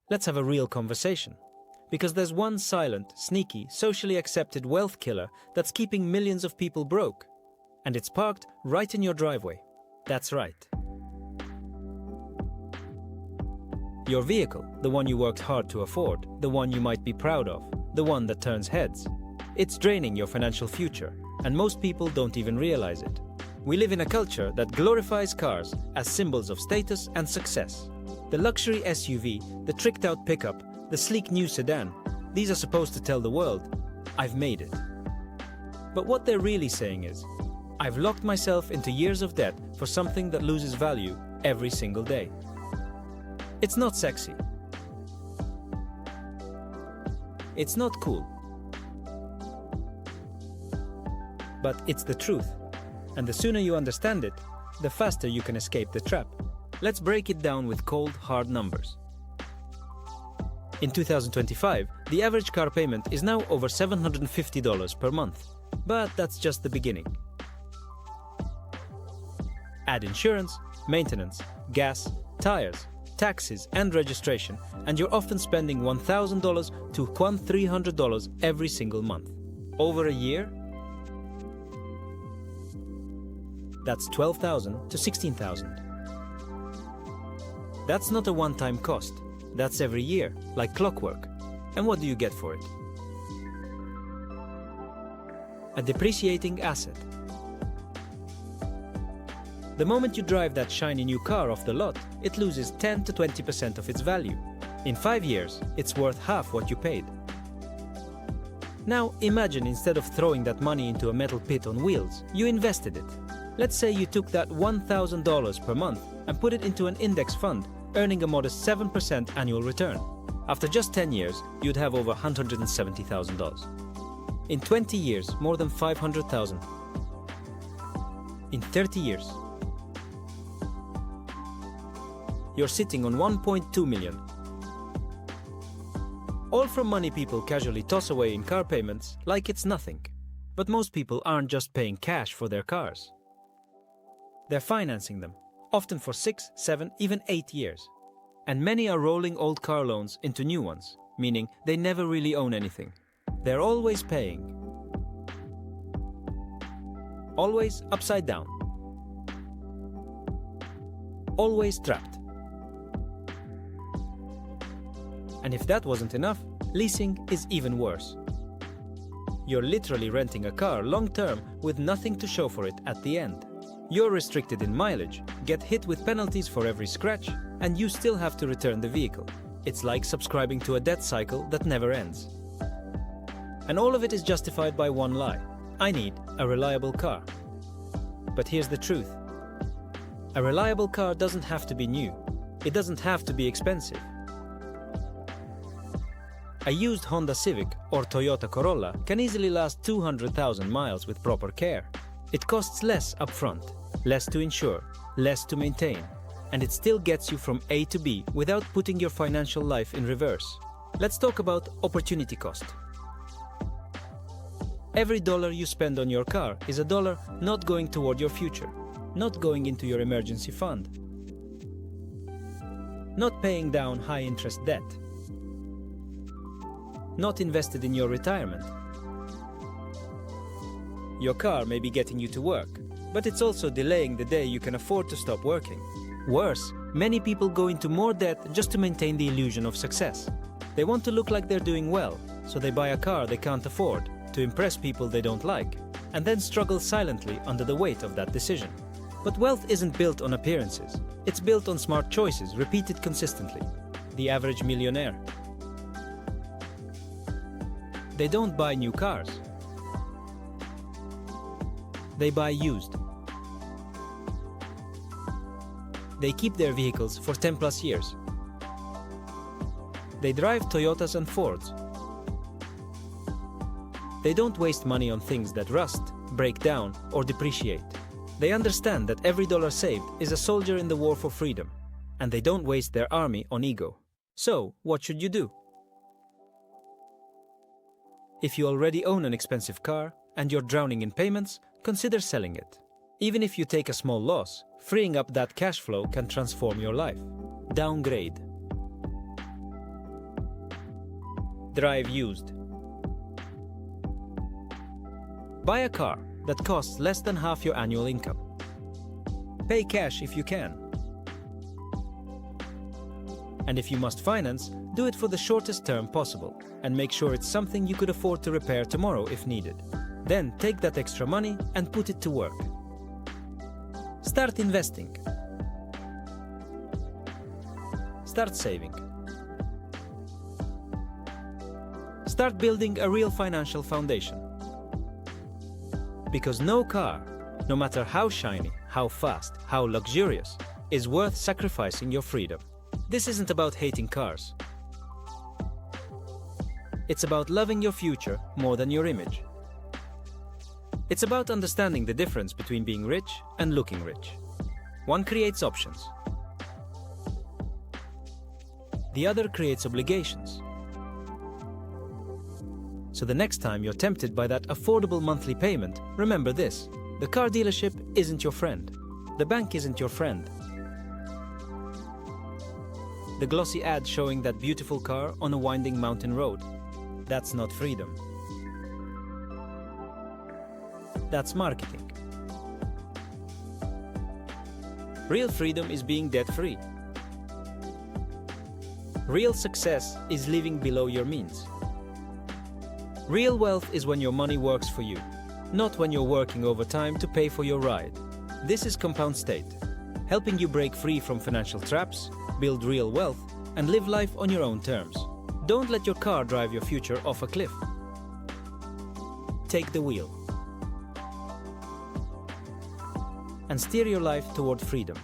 Let's have a real conversation. Because there's one silent, sneaky, socially accepted wealth killer that's keeping millions of people broke. And it's parked right in your driveway. That's right. Your vehicle, the one you worked hard to afford, the one you might be proud of, the one that turns heads. It's draining your financial future, and most people don't even realize it. We live in a culture that glorifies cars as symbols of status and success. The luxury SUV, the tricked-out pickup, the sleek new sedan, these are supposed to tell the world, I've made it. But what they're really saying is, I've locked myself into years of debt for something that loses value every single day. It's not sexy. It's not cool. But it's the truth. And the sooner you understand it, the faster you can escape the trap. Let's break it down with cold, hard numbers. In 2025, the average car payment is now over $750 per month. But that's just the beginning. Add insurance, maintenance, gas, tires, taxes and registration, and you're often spending $1,000 to $300 every single month. Over a year, that's $12,000 to $16,000. That's not a one-time cost. That's every year, like clockwork. And what do you get for it? A depreciating asset. The moment you drive that shiny new car off the lot, it loses 10 to 20% of its value. In 5 years, it's worth half what you paid. Now imagine instead of throwing that money into a metal pit on wheels, you invested it. Let's say you took that $1,000 per month and put it into an index fund, earning a modest 7% annual return. After just 10 years, you'd have over $170,000. In 20 years, more than $500,000. In 30 years, you're sitting on $1.2 million. All from money people casually toss away in car payments like it's nothing. But most people aren't just paying cash for their cars. They're financing them, often for 6, 7, even 8 years. And many are rolling old car loans into new ones, meaning they never really own anything. They're always paying. Always upside down. Always trapped. And if that wasn't enough, leasing is even worse. You're literally renting a car long-term with nothing to show for it at the end. You're restricted in mileage, get hit with penalties for every scratch, and you still have to return the vehicle. It's like subscribing to a debt cycle that never ends. And all of it is justified by one lie. I need a reliable car. But here's the truth. A reliable car doesn't have to be new. It doesn't have to be expensive. A used Honda Civic or Toyota Corolla can easily last 200,000 miles with proper care. It costs less upfront, less to insure, less to maintain, and it still gets you from A to B without putting your financial life in reverse. Let's talk about opportunity cost. Every dollar you spend on your car is a dollar not going toward your future, not going into your emergency fund, not paying down high-interest debt, not invested in your retirement. Your car may be getting you to work, but it's also delaying the day you can afford to stop working. Worse, many people go into more debt just to maintain the illusion of success. They want to look like they're doing well, so they buy a car they can't afford to impress people they don't like, and then struggle silently under the weight of that decision. But wealth isn't built on appearances. It's built on smart choices repeated consistently. The average millionaire. They don't buy new cars. They buy used. They keep their vehicles for 10 plus years. They drive Toyotas and Fords. They don't waste money on things that rust, break down, or depreciate. They understand that every dollar saved is a soldier in the war for freedom, and they don't waste their army on ego. So, what should you do? If you already own an expensive car and you're drowning in payments, consider selling it. Even if you take a small loss, freeing up that cash flow can transform your life. Downgrade. Drive used. Buy a car that costs less than half your annual income. Pay cash if you can. And if you must finance, do it for the shortest term possible and make sure it's something you could afford to repair tomorrow if needed. Then take that extra money and put it to work. Start investing. Start saving. Start building a real financial foundation. Because no car, no matter how shiny, how fast, how luxurious, is worth sacrificing your freedom. This isn't about hating cars. It's about loving your future more than your image. It's about understanding the difference between being rich and looking rich. One creates options. The other creates obligations. So the next time you're tempted by that affordable monthly payment, remember this: the car dealership isn't your friend. The bank isn't your friend. The glossy ad showing that beautiful car on a winding mountain road, that's not freedom. That's marketing. Real freedom is being debt-free. Real success is living below your means. Real wealth is when your money works for you, not when you're working overtime to pay for your ride. This is Compound State, helping you break free from financial traps, build real wealth, and live life on your own terms. Don't let your car drive your future off a cliff. Take the wheel and steer your life toward freedom.